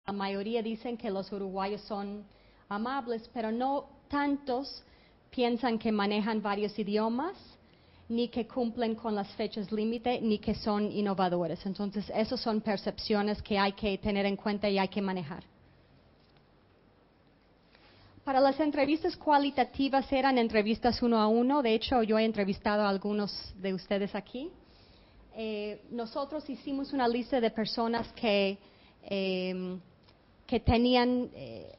La mayoría dicen que los uruguayos son amables, pero no tantos piensan que manejan varios idiomas, ni que cumplen con las fechas límite, ni que son innovadores. Entonces, esas son percepciones que hay que tener en cuenta y hay que manejar. Para las entrevistas cualitativas eran entrevistas 1 a 1. De hecho, yo he entrevistado a algunos de ustedes aquí. Nosotros hicimos una lista de personas que tenían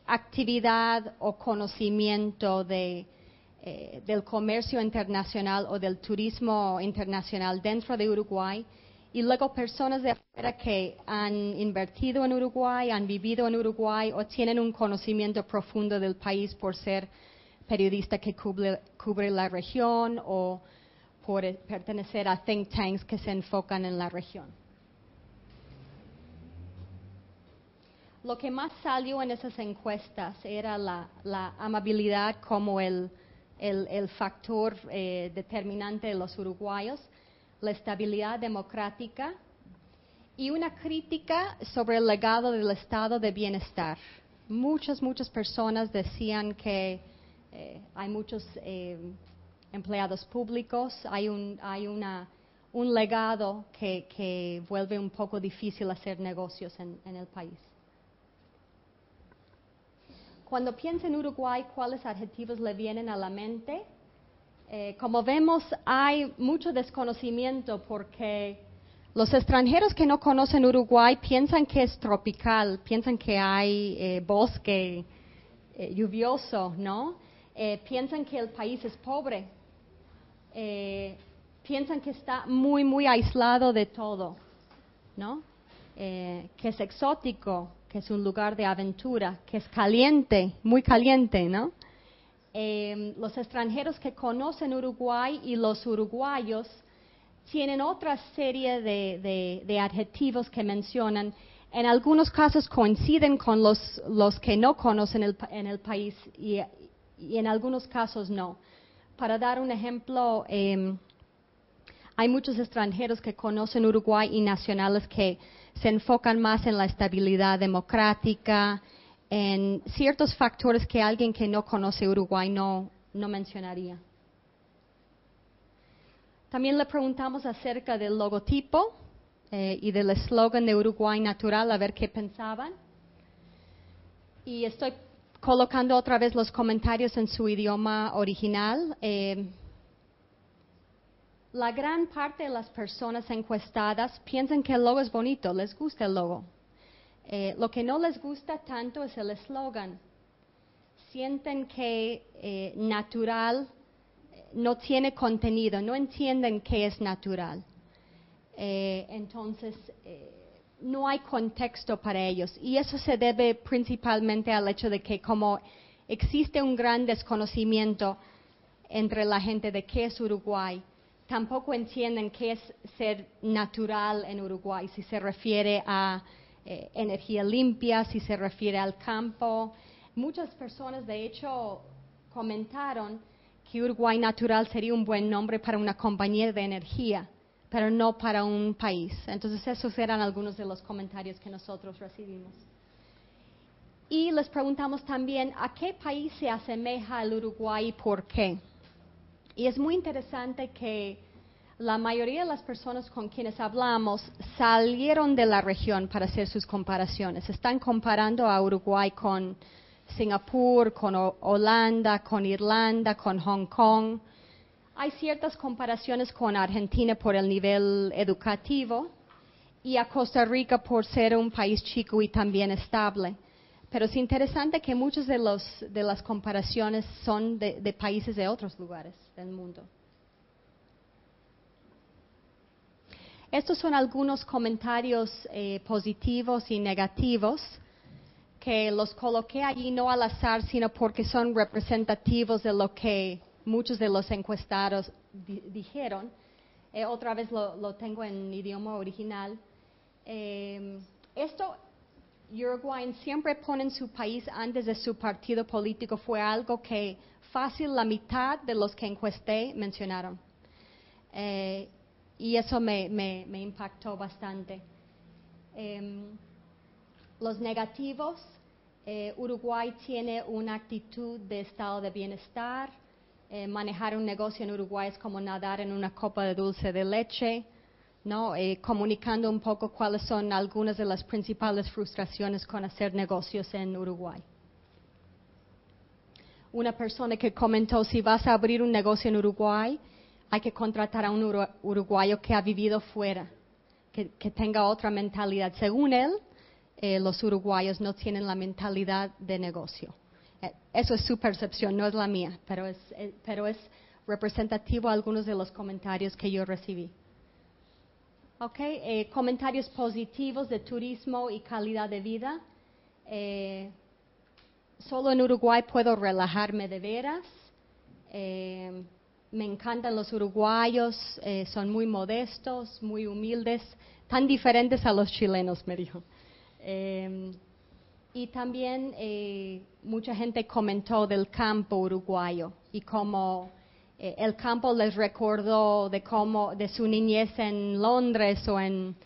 actividad o conocimiento del comercio internacional o del turismo internacional dentro de Uruguay, y luego personas de afuera que han invertido en Uruguay, han vivido en Uruguay o tienen un conocimiento profundo del país por ser periodista que cubre la región o por pertenecer a think tanks que se enfocan en la región. Lo que más salió en esas encuestas era la amabilidad como el factor determinante de los uruguayos, la estabilidad democrática y una crítica sobre el legado del estado de bienestar. Muchas personas decían que hay muchos empleados públicos, hay un legado que vuelve un poco difícil hacer negocios en el país. Cuando piensa en Uruguay, ¿cuáles adjetivos le vienen a la mente? Como vemos, hay mucho desconocimiento porque los extranjeros que no conocen Uruguay piensan que es tropical, piensan que hay bosque lluvioso, ¿no? Piensan que el país es pobre, piensan que está muy aislado de todo, ¿no? Que es exótico, que es un lugar de aventura, que es caliente, muy caliente, ¿no? Los extranjeros que conocen Uruguay y los uruguayos tienen otra serie de adjetivos que mencionan. En algunos casos coinciden con los que no conocen en el país y en algunos casos no. Para dar un ejemplo, hay muchos extranjeros que conocen Uruguay y nacionales que se enfocan más en la estabilidad democrática, en ciertos factores que alguien que no conoce Uruguay no mencionaría. También le preguntamos acerca del logotipo y del eslogan de Uruguay Natural, a ver qué pensaban. Y estoy colocando otra vez los comentarios en su idioma original. La gran parte de las personas encuestadas piensan que el logo es bonito, les gusta el logo. Lo que no les gusta tanto es el eslogan. Sienten que natural no tiene contenido, no entienden qué es natural. Entonces, no hay contexto para ellos. Y eso se debe principalmente al hecho de que como existe un gran desconocimiento entre la gente de qué es Uruguay, tampoco entienden qué es ser natural en Uruguay, si se refiere a energía limpia, si se refiere al campo. Muchas personas, de hecho, comentaron que Uruguay Natural sería un buen nombre para una compañía de energía, pero no para un país. Entonces, esos eran algunos de los comentarios que nosotros recibimos. Y les preguntamos también, ¿a qué país se asemeja el Uruguay y por qué? Y es muy interesante que la mayoría de las personas con quienes hablamos salieron de la región para hacer sus comparaciones. Están comparando a Uruguay con Singapur, con Holanda, con Irlanda, con Hong Kong. Hay ciertas comparaciones con Argentina por el nivel educativo y a Costa Rica por ser un país chico y también estable. Pero es interesante que muchas de las comparaciones son de países de otros lugares del mundo. Estos son algunos comentarios positivos y negativos que los coloqué allí no al azar, sino porque son representativos de lo que muchos de los encuestados dijeron. Otra vez lo tengo en idioma original. Uruguay siempre ponen su país antes de su partido político. Fue algo que fácil la mitad de los que encuesté mencionaron. Y eso me impactó bastante. Los negativos, Uruguay tiene una actitud de estado de bienestar. Manejar un negocio en Uruguay es como nadar en una copa de dulce de leche, ¿no? Comunicando un poco cuáles son algunas de las principales frustraciones con hacer negocios en Uruguay. Una persona que comentó, si vas a abrir un negocio en Uruguay, hay que contratar a un uruguayo que ha vivido fuera, que tenga otra mentalidad. Según él, los uruguayos no tienen la mentalidad de negocio. Eso es su percepción, no es la mía, pero es representativo a algunos de los comentarios que yo recibí. Comentarios positivos de turismo y calidad de vida. Solo en Uruguay puedo relajarme de veras. Me encantan los uruguayos, son muy modestos, muy humildes, tan diferentes a los chilenos, me dijo. Y también mucha gente comentó del campo uruguayo y cómo el campo les recordó de su niñez en Londres o en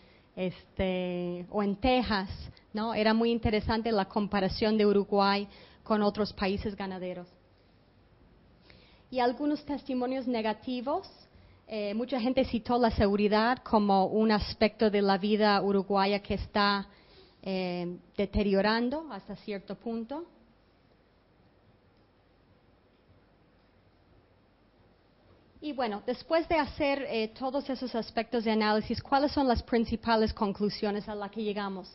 Texas, ¿no? Era muy interesante la comparación de Uruguay con otros países ganaderos. Y algunos testimonios negativos. Mucha gente citó la seguridad como un aspecto de la vida uruguaya que está deteriorando hasta cierto punto. Y bueno, después de hacer todos esos aspectos de análisis, ¿cuáles son las principales conclusiones a las que llegamos?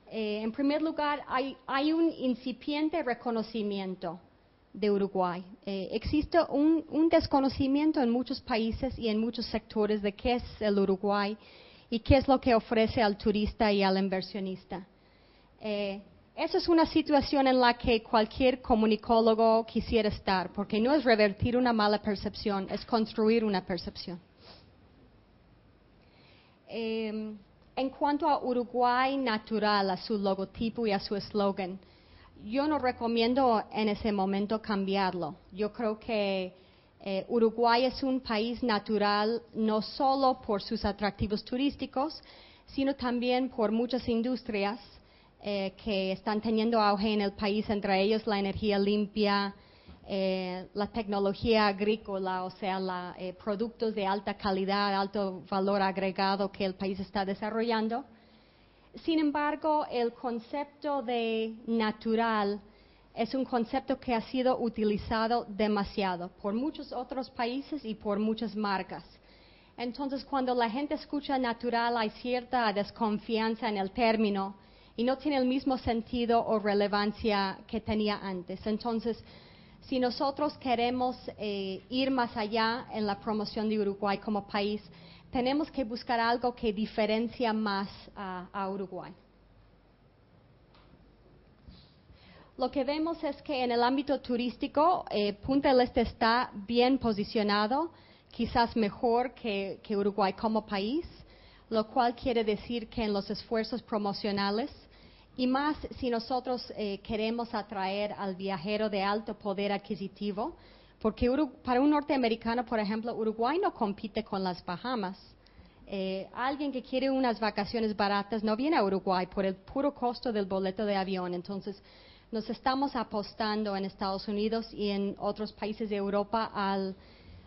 En primer lugar, hay un incipiente reconocimiento de Uruguay. Existe un desconocimiento en muchos países y en muchos sectores de qué es el Uruguay y qué es lo que ofrece al turista y al inversionista. Esa es una situación en la que cualquier comunicólogo quisiera estar, porque no es revertir una mala percepción, es construir una percepción. En cuanto a Uruguay natural, a su logotipo y a su eslogan, yo no recomiendo en ese momento cambiarlo. Yo creo que Uruguay es un país natural no solo por sus atractivos turísticos, sino también por muchas industrias que están teniendo auge en el país, entre ellos la energía limpia, la tecnología agrícola, o sea, productos de alta calidad, alto valor agregado que el país está desarrollando. Sin embargo, el concepto de natural es un concepto que ha sido utilizado demasiado por muchos otros países y por muchas marcas. Entonces, cuando la gente escucha natural, hay cierta desconfianza en el término y no tiene el mismo sentido o relevancia que tenía antes. Entonces, si nosotros queremos ir más allá en la promoción de Uruguay como país, tenemos que buscar algo que diferencia más a Uruguay. Lo que vemos es que en el ámbito turístico, Punta del Este está bien posicionado, quizás mejor que Uruguay como país, lo cual quiere decir que en los esfuerzos promocionales, y más si nosotros queremos atraer al viajero de alto poder adquisitivo, porque para un norteamericano, por ejemplo, Uruguay no compite con las Bahamas. Alguien que quiere unas vacaciones baratas no viene a Uruguay por el puro costo del boleto de avión. Entonces, nos estamos apostando en Estados Unidos y en otros países de Europa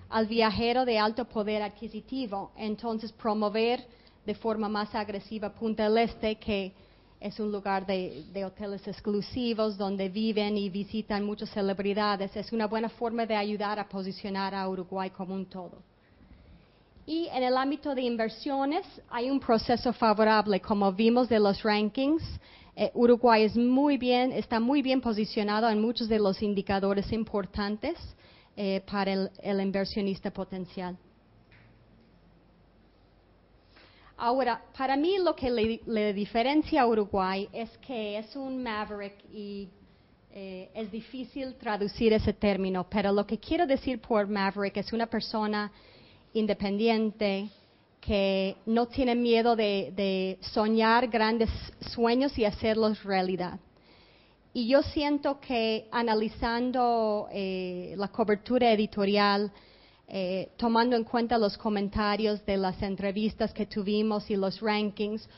al viajero de alto poder adquisitivo. Entonces, promover de forma más agresiva Punta del Este, que es un lugar de hoteles exclusivos donde viven y visitan muchas celebridades, es una buena forma de ayudar a posicionar a Uruguay como un todo. Y en el ámbito de inversiones hay un proceso favorable, como vimos de los rankings. Uruguay está muy bien posicionado en muchos de los indicadores importantes para el inversionista potencial. Ahora, para mí lo que le diferencia a Uruguay es que es un maverick y es difícil traducir ese término, pero lo que quiero decir por maverick es una persona independiente que no tiene miedo de soñar grandes sueños y hacerlos realidad. Y yo siento que analizando la cobertura editorial, tomando en cuenta los comentarios de las entrevistas que tuvimos y los rankings,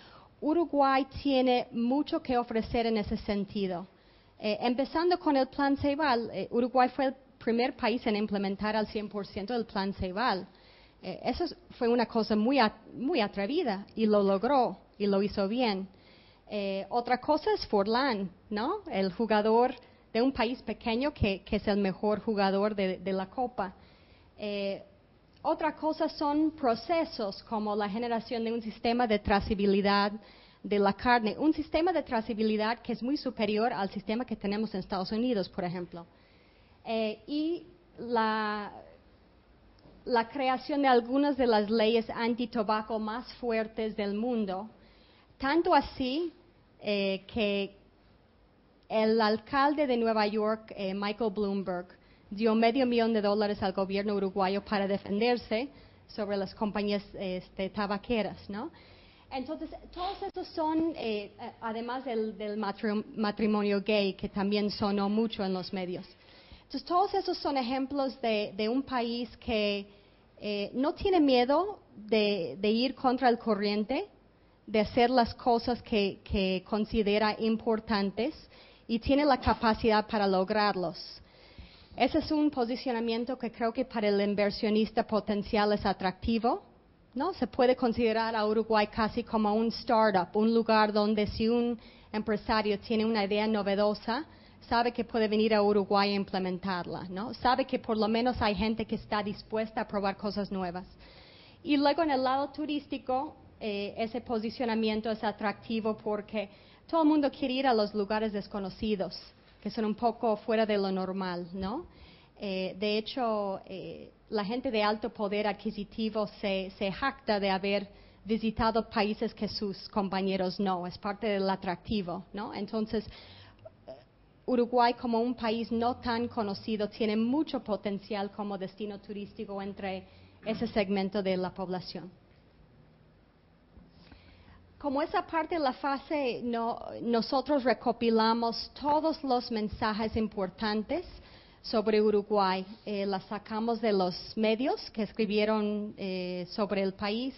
Uruguay tiene mucho que ofrecer en ese sentido. Empezando con el Plan Ceibal, Uruguay fue el primer país en implementar al 100% el Plan Ceibal. Eso fue una cosa muy atrevida y lo logró y lo hizo bien. Otra cosa es Forlán, ¿no? El jugador de un país pequeño que es el mejor jugador de la Copa. Otra cosa son procesos como la generación de un sistema de trazabilidad de la carne, un sistema de trazabilidad que es muy superior al sistema que tenemos en Estados Unidos, por ejemplo. Y la creación de algunas de las leyes antitabaco más fuertes del mundo, tanto así que el alcalde de Nueva York, Michael Bloomberg, dio $500,000 al gobierno uruguayo para defenderse sobre las compañías tabaqueras, ¿no? Entonces, todos esos son, además del matrimonio gay, que también sonó mucho en los medios. Entonces, todos esos son ejemplos de un país que no tiene miedo de ir contra el corriente, de hacer las cosas que considera importantes y tiene la capacidad para lograrlos. Ese es un posicionamiento que creo que para el inversionista potencial es atractivo, ¿no? Se puede considerar a Uruguay casi como un startup, un lugar donde si un empresario tiene una idea novedosa, sabe que puede venir a Uruguay a implementarla, ¿no? Sabe que por lo menos hay gente que está dispuesta a probar cosas nuevas. Y luego en el lado turístico, ese posicionamiento es atractivo porque todo el mundo quiere ir a los lugares desconocidos, que son un poco fuera de lo normal, ¿no? De hecho, la gente de alto poder adquisitivo se jacta de haber visitado países que sus compañeros no, es parte del atractivo, ¿no? Entonces, Uruguay como un país no tan conocido tiene mucho potencial como destino turístico entre ese segmento de la población. Como esa parte de la fase, nosotros recopilamos todos los mensajes importantes sobre Uruguay. Las sacamos de los medios que escribieron sobre el país,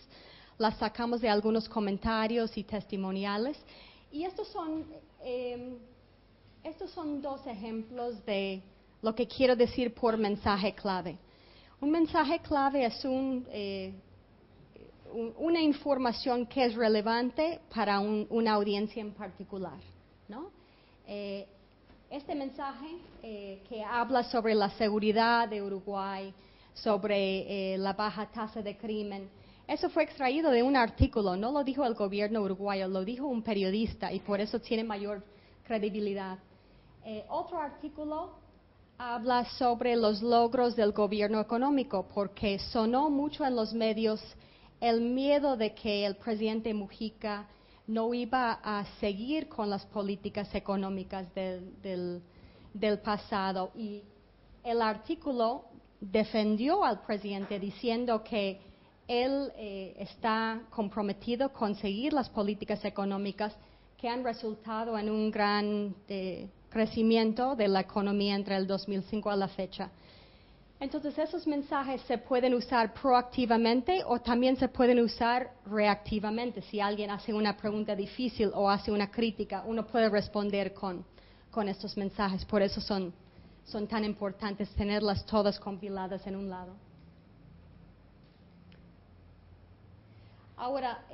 las sacamos de algunos comentarios y testimoniales. Y estos son dos ejemplos de lo que quiero decir por mensaje clave. Un mensaje clave es una información que es relevante para una audiencia en particular, ¿no? Este mensaje que habla sobre la seguridad de Uruguay, sobre la baja tasa de crimen, eso fue extraído de un artículo, no lo dijo el gobierno uruguayo, lo dijo un periodista y por eso tiene mayor credibilidad. Otro artículo habla sobre los logros del gobierno económico, porque sonó mucho en los medios el miedo de que el presidente Mujica no iba a seguir con las políticas económicas del pasado. Y el artículo defendió al presidente diciendo que él está comprometido con seguir las políticas económicas que han resultado en un gran crecimiento de la economía entre el 2005 a la fecha. Entonces, esos mensajes se pueden usar proactivamente o también se pueden usar reactivamente. Si alguien hace una pregunta difícil o hace una crítica, uno puede responder con estos mensajes. Por eso son tan importantes tenerlas todas compiladas en un lado. Ahora,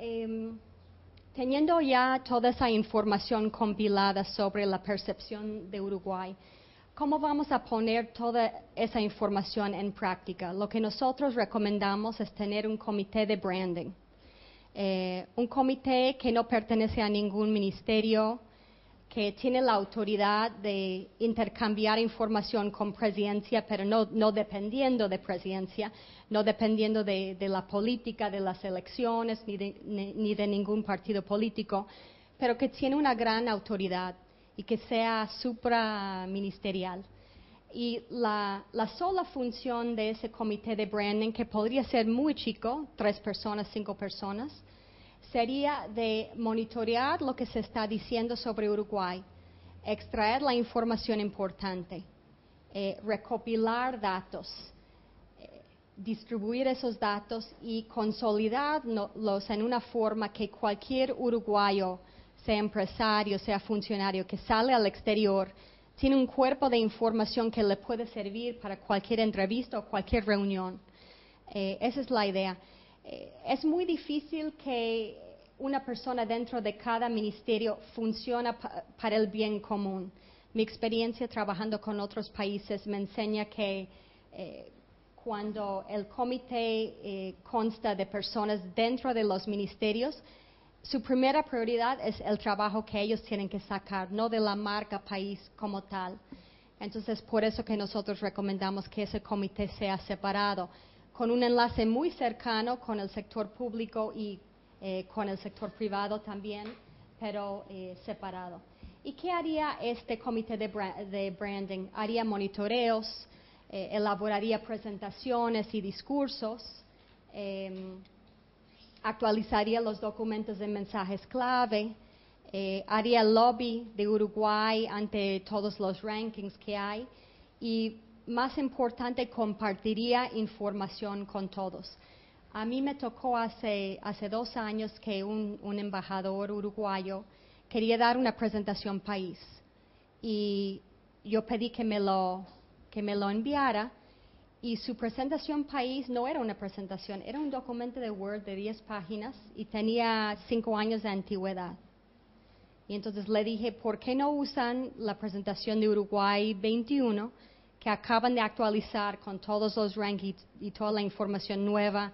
teniendo ya toda esa información compilada sobre la percepción de Uruguay, ¿cómo vamos a poner toda esa información en práctica? Lo que nosotros recomendamos es tener un comité de branding. Un comité que no pertenece a ningún ministerio, que tiene la autoridad de intercambiar información con presidencia, pero no dependiendo de presidencia, no dependiendo de la política, de las elecciones, ni de ningún partido político, pero que tiene una gran autoridad y que sea supraministerial. Y la sola función de ese comité de branding, que podría ser muy chico, 3 personas, 5 personas, sería de monitorear lo que se está diciendo sobre Uruguay, extraer la información importante, recopilar datos, distribuir esos datos y consolidarlos en una forma que cualquier uruguayo, sea empresario, sea funcionario, que sale al exterior, tiene un cuerpo de información que le puede servir para cualquier entrevista o cualquier reunión. Esa es la idea. Es muy difícil que una persona dentro de cada ministerio funcione para el bien común. Mi experiencia trabajando con otros países me enseña que cuando el comité consta de personas dentro de los ministerios, su primera prioridad es el trabajo que ellos tienen que sacar, no de la marca país como tal. Entonces, por eso que nosotros recomendamos que ese comité sea separado, con un enlace muy cercano con el sector público y con el sector privado también, pero separado. ¿Y qué haría este comité de branding? Haría monitoreos, elaboraría presentaciones y discursos, actualizaría los documentos de mensajes clave, haría lobby de Uruguay ante todos los rankings que hay y, más importante, compartiría información con todos. A mí me tocó hace 2 años que un embajador uruguayo quería dar una presentación país y yo pedí que me lo enviara, y su presentación país no era una presentación, era un documento de Word de 10 páginas y tenía 5 años de antigüedad. Y entonces le dije, ¿por qué no usan la presentación de Uruguay 21 que acaban de actualizar con todos los rankings y toda la información nueva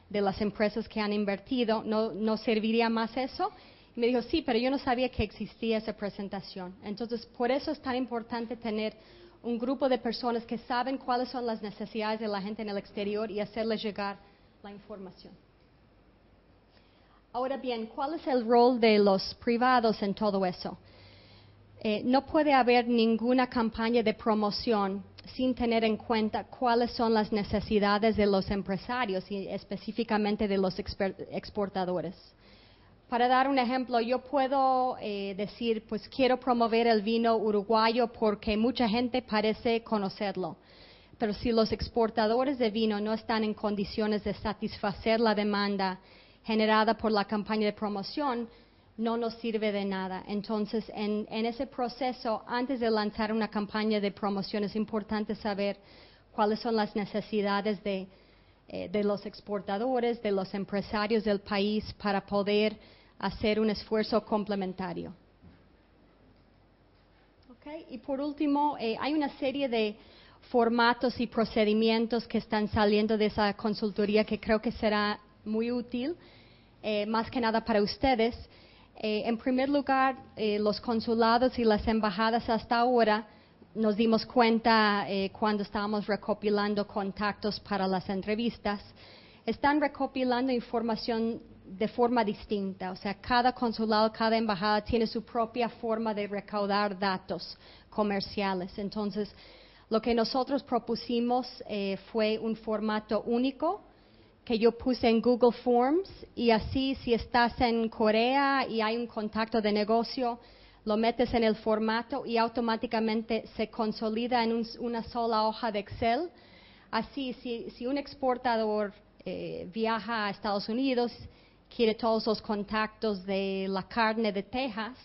de las empresas que han invertido? ¿No serviría más eso? Y me dijo, sí, pero yo no sabía que existía esa presentación. Entonces, por eso es tan importante tener un grupo de personas que saben cuáles son las necesidades de la gente en el exterior y hacerles llegar la información. Ahora bien, ¿cuál es el rol de los privados en todo eso? No puede haber ninguna campaña de promoción sin tener en cuenta cuáles son las necesidades de los empresarios y específicamente de los exportadores. Para dar un ejemplo, yo puedo decir, pues quiero promover el vino uruguayo porque mucha gente parece conocerlo. Pero si los exportadores de vino no están en condiciones de satisfacer la demanda generada por la campaña de promoción, no nos sirve de nada. Entonces, en ese proceso, antes de lanzar una campaña de promoción, es importante saber cuáles son las necesidades de los exportadores, de los empresarios del país, para poder hacer un esfuerzo complementario. Okay. Y por último, hay una serie de formatos y procedimientos que están saliendo de esa consultoría que creo que será muy útil, más que nada para ustedes. En primer lugar, los consulados y las embajadas hasta ahora nos dimos cuenta cuando estábamos recopilando contactos para las entrevistas, están recopilando información de forma distinta. O sea, cada consulado, cada embajada tiene su propia forma de recaudar datos comerciales. Entonces, lo que nosotros propusimos fue un formato único que yo puse en Google Forms, y así si estás en Corea y hay un contacto de negocio, lo metes en el formato y automáticamente se consolida en una sola hoja de Excel. Así, si un exportador viaja a Estados Unidos, quiere todos los contactos de la carne de Texas,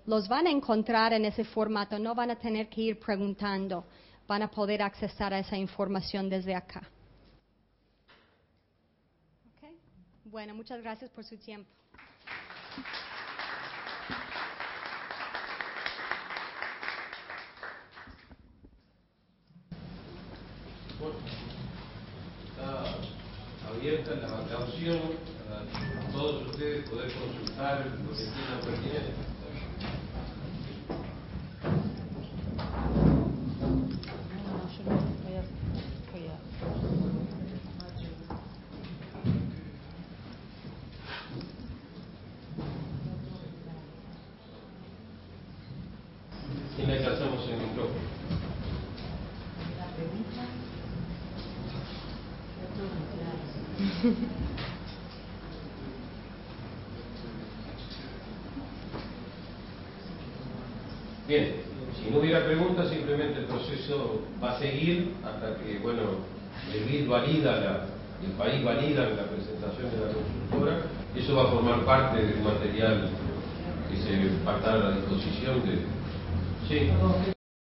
los van a encontrar en ese formato, no van a tener que ir preguntando, van a poder accesar a esa información desde acá. Okay. Bueno, muchas gracias por su tiempo. Bueno, está abierta la opción a todos ustedes poder consultar lo que entiendan pertinente. Y le alcanzamos el micrófono. Bien, si no hubiera preguntas, simplemente el proceso va a seguir hasta que, bueno, el BID valida, el país valida la presentación de la consultora, eso va a formar parte del material que se va a estar a la disposición de... Sí.